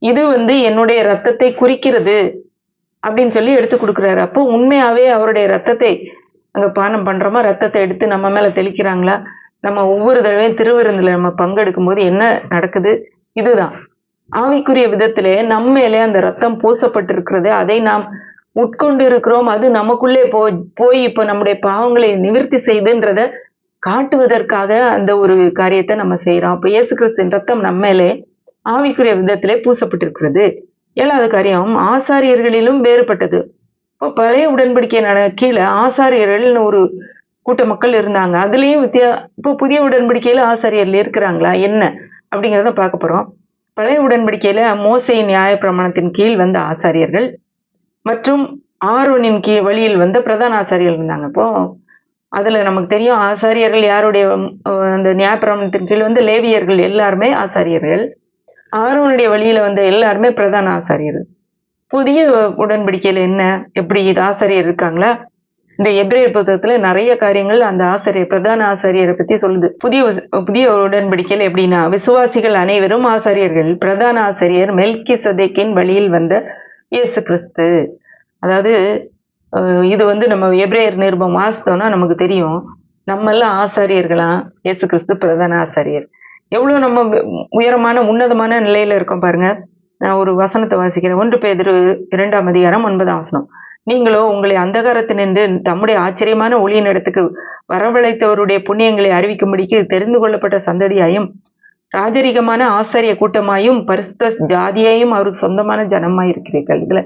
இது என்னுடைய ரத்தத்தை குறிக்கிறது அப்படின்னு சொல்லி எடுத்து கொடுக்குறாரு. அப்போ உண்மையாவே அவருடைய ரத்தத்தை அங்க பானம் பண்றோமா? ரத்தத்தை எடுத்து நம்ம மேல தெளிக்கிறாங்களா? நம்ம ஒவ்வொரு தடவையும் திருவிருந்துல நம்ம பங்கெடுக்கும் போது என்ன நடக்குது? இதுதான் ஆவிக்குரிய விதத்திலே நம்மேலே அந்த ரத்தம் பூசப்பட்டிருக்கிறது. அதை நாம் உட்கொண்டு இருக்கிறோம். அது நமக்குள்ளே போய் இப்ப நம்முடைய பாவங்களை நிவர்த்தி செய்துன்றத காட்டுவதற்காக அந்த ஒரு காரியத்தை நம்ம செய்யறோம். அப்ப இயேசு கிறிஸ்துவின் ரத்தம் நம்மேலே ஆவிக்குரிய விதத்திலே பூசப்பட்டிருக்கிறது. 7வது காரியம், ஆசாரியர்களிலும் வேறுபட்டது. இப்போ பழைய உடன்படிக்கை கீழே ஆசாரியர்கள்னு ஒரு கூட்ட மக்கள் இருந்தாங்க. அதுலயும் இப்போ புதிய உடன்படிக்கையில ஆசாரியர்கள் இருக்கிறாங்களா என்ன அப்படிங்கிறத பார்க்க போறோம். பழைய உடன்படிக்கையில மோசேயின் நியாயப்பிரமாணத்தின் கீழ் வந்த ஆசாரியர்கள் மற்றும் ஆரோனின் கீழ் வழியில் வந்த பிரதான ஆசாரியர்கள் இருந்தாங்க. இப்போ அதுல நமக்கு தெரியும் ஆசாரியர்கள் யாருடைய அந்த நியாயப்பிரமாணத்தின் கீழ் லேவியர்கள் எல்லாருமே ஆசாரியர்கள். ஆரோனுடைய வழியில வந்த எல்லாருமே பிரதான ஆசாரியர்கள். புதிய உடன்படிக்கையில என்ன, எப்படி இது ஆசாரியர் இருக்காங்களா? இந்த எபிரேயர் புத்தகத்துல நிறைய காரியங்கள் அந்த ஆசாரியர் பிரதான ஆசாரியரை பத்தி சொல்லுது. புதிய உடன்படிக்கையில எப்படின்னா, விசுவாசிகள் அனைவரும் ஆசாரியர்கள். பிரதான ஆசாரியர் மெல்கிசதேக்கின் வழியில் வந்த இயேசு கிறிஸ்து. அதாவது இது நம்ம எபிரேயர் நிருபம் வாசித்தோம்னா நமக்கு தெரியும், நம்ம எல்லாம் ஆசாரியர்களா, இயேசு கிறிஸ்து பிரதான ஆசாரியர். எவ்வளவு நம்ம உயரமான உன்னதமான நிலையில இருக்கோம் பாருங்க. நான் ஒரு வசனத்தை வாசிக்கிறேன். 1 பேதுரு 2ஆம் அதிகாரம் 9ஆம் வசனம். நீங்களோ உங்களை அந்தகாரத்தினின்று தம்முடைய ஆச்சரியமான ஒளியின் இடத்துக்கு வரவழைத்தவருடைய புண்ணியங்களை அறிவிக்கும்படிக்கு தெரிந்து கொள்ளப்பட்ட சந்ததியாயும் ராஜரிகமான ஆசாரிய கூட்டமாயும் பரிசுத்த ஜாதியாயும் அவருக்கு சொந்தமான ஜனமாய் இருக்கிறீர்கள். இதுல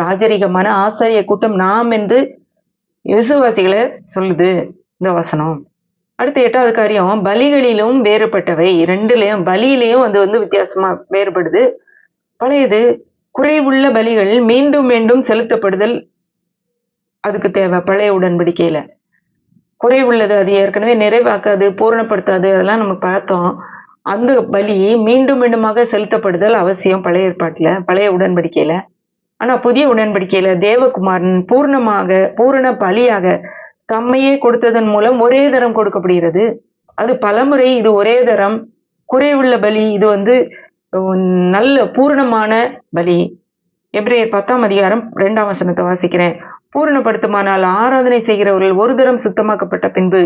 ராஜரிகமான ஆசாரிய கூட்டம் நாம் என்று விசுவாசிகளை சொல்லுது இந்த வசனம். அடுத்த 8வது காரியம், பலிகளிலும் வேறுபட்டவை. ரெண்டுலயும் பலியிலையும் வித்தியாசமா வேறுபடுது. பழையது குறைவுள்ள பலிகள் மீண்டும் மீண்டும் செலுத்தப்படுதல் அதுக்கு தேவை. பழைய உடன்படிக்கையில குறைவுள்ளது, அது ஏற்கனவே நிறைவாக்காது, பூரணப்படுத்தாது, அதெல்லாம் நம்ம பார்த்தோம். அந்த பலி மீண்டும் மீண்டுமாக செலுத்தப்படுதல் அவசியம் பழைய ஏற்பாட்டுல, பழைய உடன்படிக்கையில. ஆனா புதிய உடன்படிக்கையில தேவகுமாரன் பூரண பலியாக தம்மையே கொடுத்ததன் மூலம் ஒரே தரம் கொடுக்கப்படுகிறது. அது பலமுறை, இது ஒரே தரம். குறைவுள்ள பலி, இது நல்ல பூரணமான பலி. எபிரேயர் 10ஆம் அதிகாரம் 2ஆம் வசனத்தை வாசிக்கிறேன். பூரணப்படுத்துமானால் ஆராதனை செய்கிறவர்கள் ஒரு தரம் சுத்தமாக்கப்பட்ட பின்பு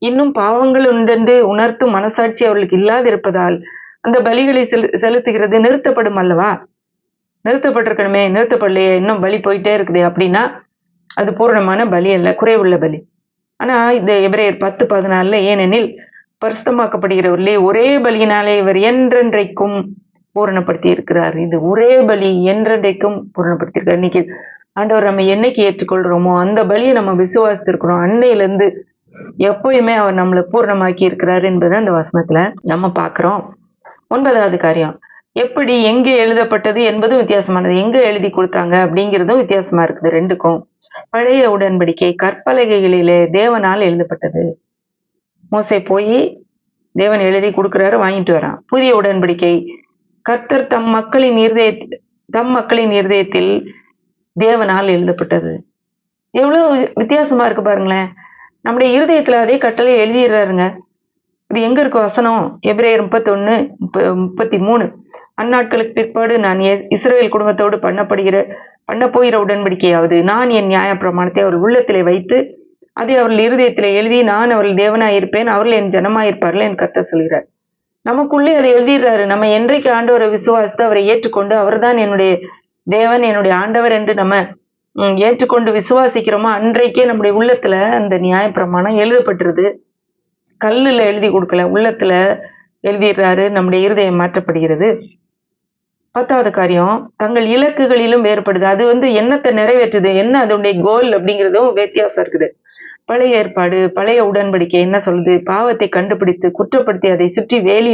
இன்னும் பாவங்கள் உண்டென்று உணர்த்தும் மனசாட்சி அவர்களுக்கு இல்லாதிருப்பதால் அந்த பலிகளை செலுத்துகிறது நிறுத்தப்படும் அல்லவா? நிறுத்தப்பட்டிருக்கணுமே, நிறுத்தப்படலையே, இன்னும் பலி போயிட்டே இருக்குது அப்படின்னா அது பூரணமான பலி அல்ல, குறைவுள்ள பலி. ஆனா இந்த எபிரேயர் 10:14 ஏனெனில் பரிசுத்தமாக்கப்படுகிறவர்களே ஒரே பலியினாலே இவர் என்றென்றைக்கும் பூரணப்படுத்தி இருக்கிறார். இது ஒரே பலி என்றென்றைக்கும் பூரணப்படுத்தியிருக்கார். இன்னைக்கு ஆண்டவர் நம்ம என்னைக்கு ஏற்றுக்கொள்றோமோ அந்த பலியை நம்ம விசுவாசித்திருக்கிறோம். அன்னையில இருந்து எப்பயுமே அவர் நம்மளை பூரணமாக்கி இருக்கிறார் என்பதை அந்த வசனத்துல நம்ம பார்க்கிறோம். 9வது காரியம், எப்படி எங்கே எழுதப்பட்டது என்பதும் வித்தியாசமானது. எங்க எழுதி கொடுத்தாங்க அப்படிங்கிறதும் வித்தியாசமா இருக்குது ரெண்டுக்கும். பழைய உடன்படிக்கை கற்பலகைகளிலே தேவனால் எழுதப்பட்டது. மோசே போய் தேவன் எழுதி கொடுக்கிறாரு, வாங்கிட்டு வரான். புதிய உடன்படிக்கை கர்த்தர் தம் மக்களின் இருதயத்தில் தேவனால் எழுதப்பட்டது. எவ்வளவு வித்தியாசமா இருக்கு பாருங்களேன். நம்முடைய இருதயத்துல அதே கட்டளை எழுதிடுறாருங்க. இது எங்க இருக்கு வசனம்? எபிரேயர் 31:33. அந்நாட்களுக்கு பிற்பாடு நான் இஸ்ரவேல் குடும்பத்தோடு பண்ண போகிற உடன்படிக்கையாவது நான் என் நியாய பிரமாணத்தை அவர்கள் உள்ளத்திலே வைத்து அதை அவர்கள் இருதயத்திலே எழுதி நான் அவர்கள் தேவனாய் இருப்பேன், அவர்கள் என் ஜனமாயிருப்பார்கள் என் கர்த்தர் சொல்கிறார். நமக்குள்ளே அதை எழுதிடுறாரு. நம்ம என்றைக்கு ஆண்டவரை விசுவாசித்து அவரை ஏற்றுக்கொண்டு அவர்தான் என்னுடைய தேவன், என்னுடைய ஆண்டவர் என்று நம்ம ஏற்றுக்கொண்டு விசுவாசிக்கிறோமோ அன்றைக்கே நம்முடைய உள்ளத்துல அந்த நியாயப்பிரமாணம் எழுதப்பட்டிருது. கல்லுல எழுதி கொடுக்கல, உள்ளத்துல எழுதிடுறாரு. நம்முடைய இருதயம் மாற்றப்படுகிறது. 10வது காரியம், தங்கள் இலக்குகளிலும் வேறுபடுது. அது என்னத்தை நிறைவேற்றுது, என்ன அதனுடைய கோல் அப்படிங்கிறதும் வித்தியாசம் இருக்குது. பழைய ஏற்பாடு, பழைய உடன்படிக்கை என்ன சொல்லுது? பாவத்தை கண்டுபிடித்து குற்றப்படுத்தி அதை சுற்றி வேலி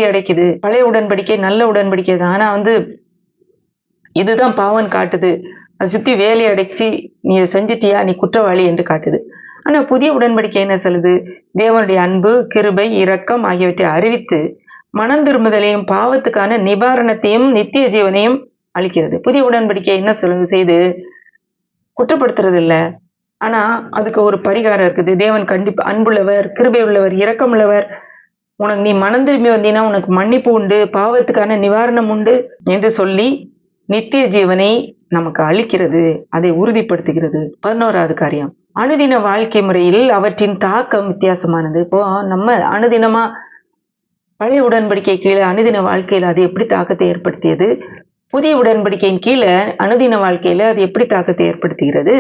அடைக்குது. பழைய உடன்படிக்கை நல்ல உடன்படிக்கை தான். ஆனா இதுதான் பாவம் காட்டுது. அதை சுத்தி வேலி அடைச்சு நீ இதை செஞ்சிட்டியா, நீ குற்றவாளி என்று காட்டுது. ஆனா புதிய உடன்படிக்கை என்ன சொல்லுது? தேவனுடைய அன்பு, கிருபை, இரக்கம் ஆகியவற்றை அறிவித்து மனம் திரும்புதலையும் பாவத்துக்கான நிவாரணத்தையும் நித்திய ஜீவனையும் அளிக்கிறது. புதிய உடன்படிக்கை என்ன செய்து குற்றப்படுத்துறது இல்ல, ஆனா அதுக்கு ஒரு பரிகாரம் இருக்குது. தேவன் கண்டிப்பா அன்புள்ளவர், கிருபை உள்ளவர், இரக்கம் உள்ளவர். உனக்கு நீ மனம் திரும்பி வந்தீங்கன்னா உனக்கு மன்னிப்பு உண்டு, பாவத்துக்கான நிவாரணம் உண்டு என்று சொல்லி நித்திய ஜீவனை நமக்கு அளிக்கிறது, அதை உறுதிப்படுத்துகிறது. 11வது காரியம், அனுதின வாழ்க்கை முறையில் அவற்றின் தாக்கம் வித்தியாசமானது. இப்போ நம்ம அனுதினமா பழைய உடன்படிக்கை கீழே அனுதின வாழ்க்கையில அது எப்படி தாக்கத்தை ஏற்படுத்தியது, புதிய உடன்படிக்கையின் கீழே அனுதின வாழ்க்கையில அது எப்படி தாக்கத்தை ஏற்படுத்துகிறது.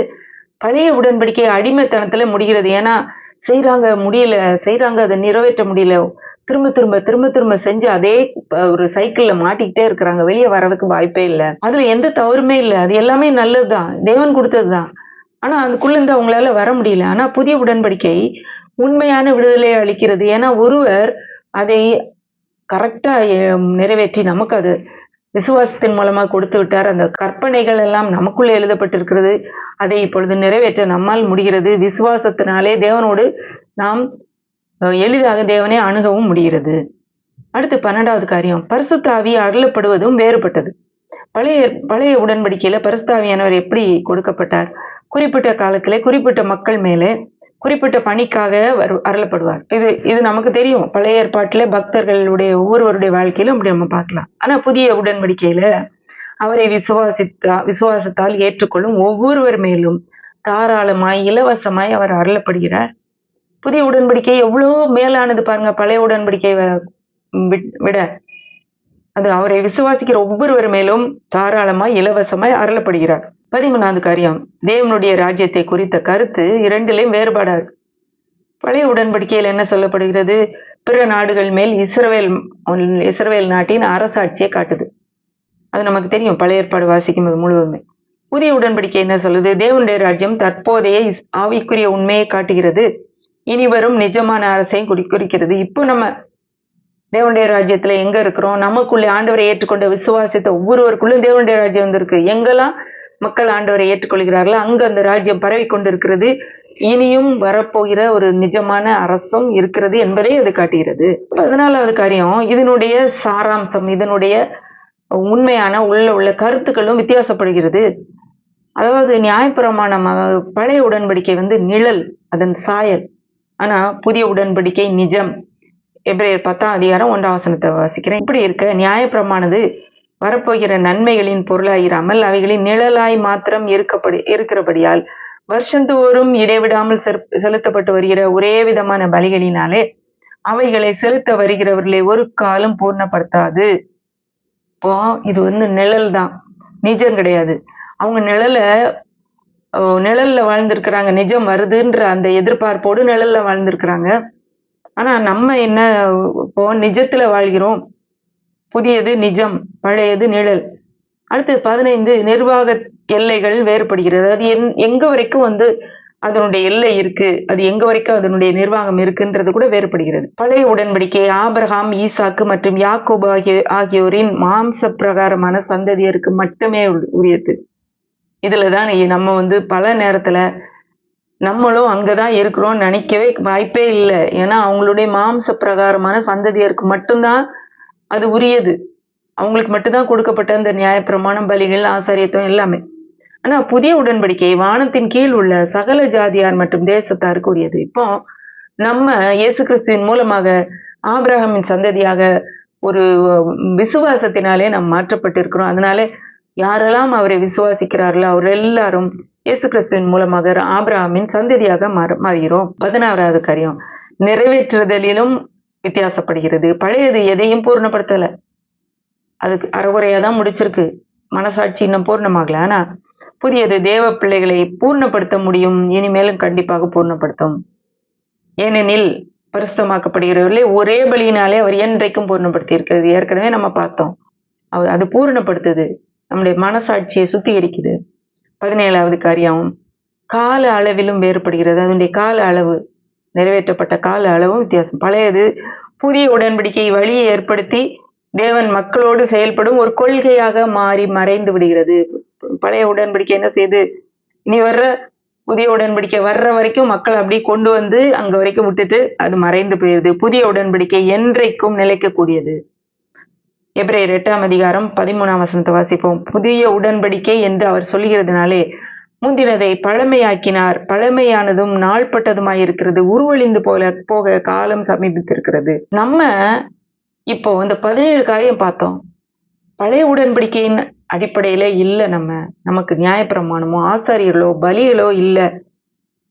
பழைய உடன்படிக்கை அடிமைத்தனத்துல முடிகிறது. ஏன்னா செய்யறாங்க, அதை நிறைவேற்ற முடியல, திரும்ப செஞ்சு அதே ஒரு சைக்கிள்ல மாட்டிக்கிட்டே இருக்கிறாங்க. வெளியே வர்றதுக்கு வாய்ப்பே இல்லை. அதுல எந்த தவறுமே இல்லை, அது எல்லாமே நல்லதுதான், தேவன் கொடுத்ததுதான். ஆனா அதுக்குள்ள இருந்து அவங்களால வர முடியல. ஆனா புதிய உடன்படிக்கை உண்மையான விடுதலை அளிக்கிறது. ஏன்னா ஒருவர் அதை கரெக்டா நிறைவேற்றி நமக்கு அது விசுவாசத்தின் மூலமா கொடுத்து விட்டார். அந்த கற்பனைகள் எல்லாம் நமக்குள்ள எழுதப்பட்டிருக்கிறது. அதை இப்பொழுது நிறைவேற்ற நம்மால் முடிகிறது. விசுவாசத்தினாலே தேவனோடு நாம் எளிதாக தேவனை அணுகவும் முடிகிறது. அடுத்து 12வது காரியம், பரிசுத்த ஆவி அருளப்படுவதும் வேறுபட்டது. பழைய உடன்படிக்கையில பரிசுத்த ஆவியானவர் எப்படி கொடுக்கப்பட்டார்? குறிப்பிட்ட காலத்திலே குறிப்பிட்ட மக்கள் மேலே குறிப்பிட்ட பணிக்காக அருளப்படுவார். இது நமக்கு தெரியும். பழைய ஏற்பாட்டில பக்தர்களுடைய ஒவ்வொருவருடைய வாழ்க்கையிலும் அப்படி நம்ம பார்க்கலாம். ஆனா புதிய உடன்படிக்கையில அவரை விசுவாசத்தால் ஏற்றுக்கொள்ளும் ஒவ்வொருவர் மேலும் தாராளமாய் இலவசமாய் அவர் அருளப்படுகிறார். புதிய உடன்படிக்கை எவ்வளவு மேலானது பாருங்க. பழைய உடன்படிக்கை விட அது அவரை விசுவாசிக்கிற ஒவ்வொருவர் மேலும் தாராளமாய் இலவசமாய் அருளப்படுகிறார். 13வது காரியம், தேவனுடைய ராஜ்யத்தை குறித்த கருத்து இரண்டிலையும் வேறுபாடா இருக்கு. பழைய உடன்படிக்கையில் என்ன சொல்லப்படுகிறது? பிற நாடுகள் மேல் இஸ்ரவேல் நாட்டின் அரசாட்சியை காட்டுது. அது நமக்கு தெரியும், பழைய ஏற்பாடு வாசிக்கும் முழுவதுமே. புதிய உடன்படிக்கை என்ன சொல்லுது? தேவனுடைய ராஜ்யம் தற்போதைய ஆவிக்குரிய உண்மையை காட்டுகிறது, இனி வரும் நிஜமான அரசையும் குறிக்கிறது. இப்போ நம்ம தேவனுடைய ராஜ்யத்துல எங்க இருக்கிறோம்? நமக்குள்ளே ஆண்டவரை ஏற்றுக்கொண்ட விசுவாசித்த ஒவ்வொருவருக்குள்ளும் தேவனுடைய ராஜ்யம் வந்திருக்கு. எங்கெல்லாம் மக்கள் ஆண்டவரை ஏற்றுக்கொள்கிறார்களோ அங்கு அந்த ராஜ்யம் பரவி கொண்டிருக்கிறது. இனியும் வரப்போகிற ஒரு நிஜமான அரசும் இருக்கிறது என்பதை அது காட்டுகிறது. 14வது காரியம், இதனுடைய சாராம்சம், இதனுடைய உண்மையான உள்ள கருத்துக்களும் வித்தியாசப்படுகிறது. அதாவது நியாயப்பிரமாணம், பழைய உடன்படிக்கை நிழல், அதன் சாயல். ஆனா புதிய உடன்படிக்கை நிஜம். எபிரேயர் 10ஆம் அதிகாரம் 1ஆம் வசனத்தை வாசிக்கிறேன். இப்படி இருக்க நியாயப்பிரமானது வரப்போகிற நன்மைகளின் பொருளாயிராமல் அவைகளின் நிழலாய் மாத்திரம் இருக்கிறபடியால் வருஷந்தோறும் இடைவிடாமல் செலுத்தப்பட்டு வருகிற ஒரே விதமான பலிகளினாலே அவைகளை செலுத்த வருகிறவர்களை ஒரு காலம் பூர்ணப்படுத்தாது. இப்போ இது நிழல் தான், நிஜம் கிடையாது. அவங்க நிழல்ல வாழ்ந்திருக்கிறாங்க, நிஜம் வருதுன்ற அந்த எதிர்பார்ப்போடு நிழல்ல வாழ்ந்திருக்கிறாங்க. ஆனா நம்ம என்ன, இப்போ நிஜத்துல வாழ்கிறோம். புதியது நிஜம், பழையது நிழல். அடுத்து 15, நிர்வாக எல்லைகள் வேறுபடுகிறது. அது எங்க வரைக்கும் அதனுடைய எல்லை இருக்கு, அது எங்க வரைக்கும் அதனுடைய நிர்வாகம் இருக்குன்றது கூட வேறுபடுகிறது. பழைய உடன்படிக்கை ஆபிரகாம், ஈசாக்கு மற்றும் யாக்கோபு ஆகியோரின் மாம்ச பிரகாரமான சந்ததியருக்கு மட்டுமே உரியது. இதுலதான் நம்ம பல நேரத்துல நம்மளும் அங்கதான் இருக்கிறோம்னு நினைக்கவே வாய்ப்பே இல்லை. ஏன்னா அவங்களுடைய மாம்ச பிரகாரமான சந்ததியருக்கு மட்டும்தான் அது உரியது. அவங்களுக்கு மட்டும்தான் கொடுக்கப்பட்ட அந்த நியாயப்பிரமாணம், பலிகள், ஆசாரியத்துவம் எல்லாமே. ஆனா புதிய உடன்படிக்கை வானத்தின் கீழ் உள்ள சகல ஜாதியார் மற்றும் தேசத்தாருக்கு உரியது. இப்போ நம்ம இயேசு கிறிஸ்துவின் மூலமாக ஆபிரகாமின் சந்ததியாக ஒரு விசுவாசத்தினாலே நாம் மாற்றப்பட்டு இருக்கிறோம். அதனால யாரெல்லாம் அவரை விசுவாசிக்கிறார்களோ அவர் எல்லாரும் இயேசு கிறிஸ்துவின் மூலமாக ஆபிரகாமின் சந்ததியாக மாறுகிறோம். 16வது காரியம், நிறைவேற்றுதலிலும் வித்தியாசப்படுகிறது. பழையது எதையும் பூர்ணப்படுத்தல, அதுக்கு அறகுறையா தான் முடிச்சிருக்கு. மனசாட்சி இன்னும் பூர்ணமாகல. ஆனா புதியது தேவ பிள்ளைகளை பூர்ணப்படுத்த முடியும். இனிமேலும் கண்டிப்பாக பூர்ணப்படுத்தும். ஏனெனில் பரிசுத்தமாக்கப்படுகிறவர்களே ஒரே பலியினாலே அவர் என்றைக்கும் பூர்ணப்படுத்தி இருக்கிறது. ஏற்கனவே நம்ம பார்த்தோம். அது பூர்ணப்படுத்துது, நம்முடைய மனசாட்சியை சுத்திகரிக்குது. 17வது காரியம், கால அளவிலும் வேறுபடுகிறது. அதனுடைய கால அளவு, நிறைவேற்றப்பட்ட கால அளவும் வித்தியாசம். பழையது புதிய உடன்படிக்கை வழியை ஏற்படுத்தி தேவன் மக்களோடு செயல்படும் ஒரு கொள்கையாக மாறி மறைந்து விடுகிறது. பழைய உடன்படிக்கை என்ன செய்யுது, இனி வர்ற புதிய உடன்படிக்கை வர்ற வரைக்கும் மக்கள் அப்படி கொண்டு வந்து அங்க வரைக்கும் விட்டுட்டு அது மறைந்து போயிருது. புதிய உடன்படிக்கை என்றைக்கும் நிலைக்கக்கூடியது. எபிரேயர் 8ஆம் அதிகாரம் 13ஆம் வசனத்தை வாசிப்போம். புதிய உடன்படிக்கை என்று அவர் சொல்கிறதுனாலே முந்தினதை பழமையாக்கினார், பழமையானதும் நாள்பட்டதுமாயிருக்கிறது, உருவழிந்து போக காலம் சமீபித்திருக்கிறது. நம்ம இப்போ இந்த 17 காரியம் பார்த்தோம். பழைய உடன்படிக்கையின் அடிப்படையில இல்ல. நமக்கு நியாயப்பிரமாணமோ ஆசாரியர்களோ பலிகளோ இல்ல.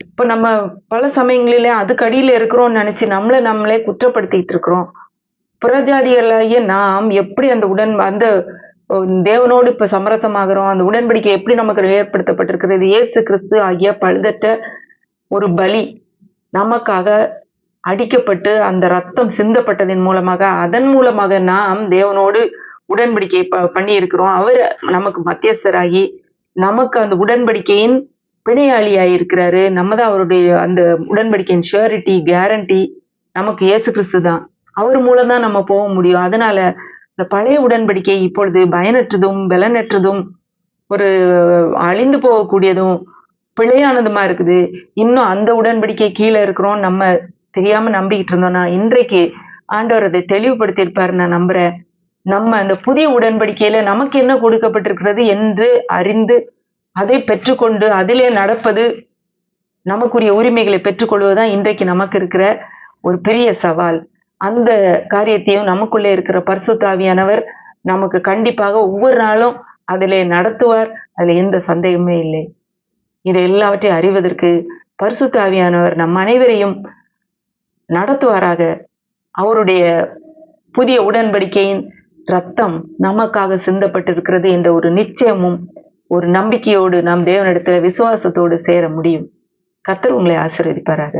இப்ப நம்ம பல சமயங்களில அதுக்கு அடியில இருக்கிறோம்னு நினைச்சு நம்மளே குற்றப்படுத்திட்டு இருக்கிறோம். புறஜாதிகளாகிய நாம் எப்படி அந்த தேவனோடு இப்ப சமரசமாகிறோம், அந்த உடன்படிக்கை எப்படி நமக்கு ஏற்படுத்தப்பட்டிருக்கிறது. இயேசு கிறிஸ்து ஆகிய பழுதற்ற ஒரு பலி நமக்காக அடிக்கப்பட்டு அந்த ரத்தம் சிந்தப்பட்டதன் மூலமாக, அதன் மூலமாக நாம் தேவனோடு உடன்படிக்கை பண்ணி இருக்கிறோம். அவர் நமக்கு மத்தியஸ்தராகி நமக்கு அந்த உடன்படிக்கையின் பிணையாளியாய் இருக்கிறாரு. நம்ம தான் அவருடைய அந்த உடன்படிக்கையின் ஷூரிட்டி, கேரண்டி நமக்கு இயேசு கிறிஸ்து தான். அவர் மூலம் தான் நம்ம போக முடியும். அதனால இந்த பழைய உடன்படிக்கை இப்பொழுது பயனற்றதும் பலனற்றதும் ஒரு அழிந்து போகக்கூடியதும் பிழையானதுமா இருக்குது. இன்னும் அந்த உடன்படிக்கை கீழே இருக்கிறோம் நம்ம தெரியாம நம்பிக்கிட்டு இருந்தோம்னா இன்றைக்கு ஆண்டவர் அதை தெளிவுபடுத்தியிருப்பாரு. நான் நம்புறேன். நம்ம அந்த புதிய உடன்படிக்கையில நமக்கு என்ன கொடுக்கப்பட்டிருக்கிறது என்று அறிந்து அதை பெற்றுக்கொண்டு அதிலே நடப்பது, நமக்குரிய உரிமைகளை பெற்றுக்கொள்வதுதான் இன்றைக்கு நமக்கு இருக்கிற ஒரு பெரிய சவால். அந்த காரியத்தையும் நமக்குள்ளே இருக்கிற பரிசுத்த ஆவியானவர் நமக்கு கண்டிப்பாக ஒவ்வொரு நாளும் அதிலே நடத்துவார். அதுல எந்த சந்தேகமே இல்லை. இதை எல்லாவற்றையும் அறிவதற்கு பரிசுத்த ஆவியானவர் நம் அனைவரையும் நடத்துவாராக. அவருடைய புதிய உடன்படிக்கையின் ரத்தம் நமக்காக சிந்தப்பட்டிருக்கிறது என்ற ஒரு நிச்சயமும் ஒரு நம்பிக்கையோடு நாம் தேவனிடத்துல விசுவாசத்தோடு சேர முடியும். கர்த்தர் உங்களை ஆசீர்வதிப்பாராக.